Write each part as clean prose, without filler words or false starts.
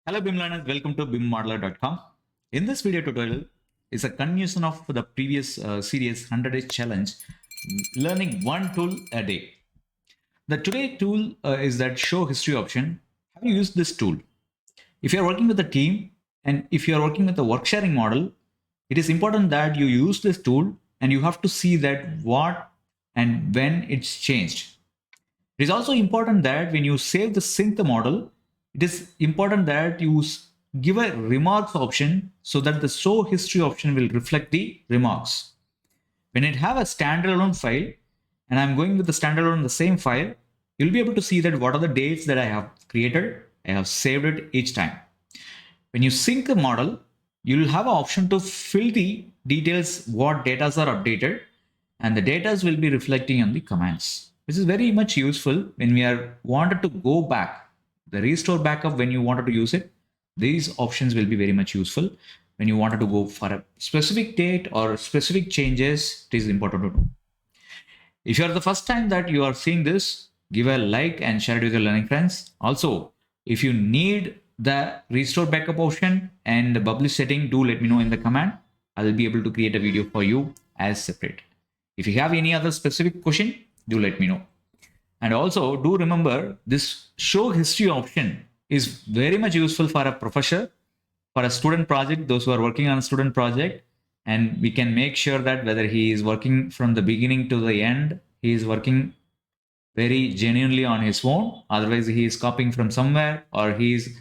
Hello BIM learners, welcome to bimmodeler.com. In this video tutorial is a continuation of the previous series 100 Days Challenge, learning one tool a day. The today tool is that show history option. Have you used this tool? If you're working with a team and if you're working with a work sharing model, it is important that you use this tool and you have to see that what and when it's changed. It is also important that when you save the sync model, it is important that you give a remarks option so that the show history option will reflect the remarks. When it have a standalone file, and I'm going with the standalone the same file, you'll be able to see that what are the dates that I have created. I have saved it each time. When you sync a model, you'll have an option to fill the details, what data are updated, and the data will be reflecting on the commands. This is very much useful when we are wanted to go back. The restore backup, when you wanted to use it, these options will be very much useful. When you wanted to go for a specific date or specific changes, it is important to know. If you are the first time that you are seeing this, give a like and share it with your learning friends. Also, if you need the restore backup option and the publish setting, do let me know in the comment. I will be able to create a video for you as separate. If you have any other specific question, do let me know. And also do remember this show history option is very much useful for a professor, for a student project, those who are working on a student project, and we can make sure that whether he is working from the beginning to the end, he is working very genuinely on his own. Otherwise, he is copying from somewhere or he is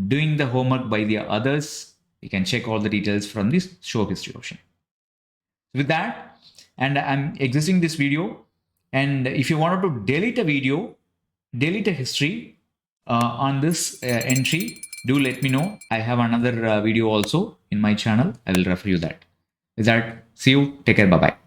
doing the homework by the others. You can check all the details from this show history option. With that, and I'm exiting this video. And if you wanted to delete a video, delete a history on this entry, do let me know. I have another video also in my channel. I will refer you that. With that, see you. Take care. Bye-bye.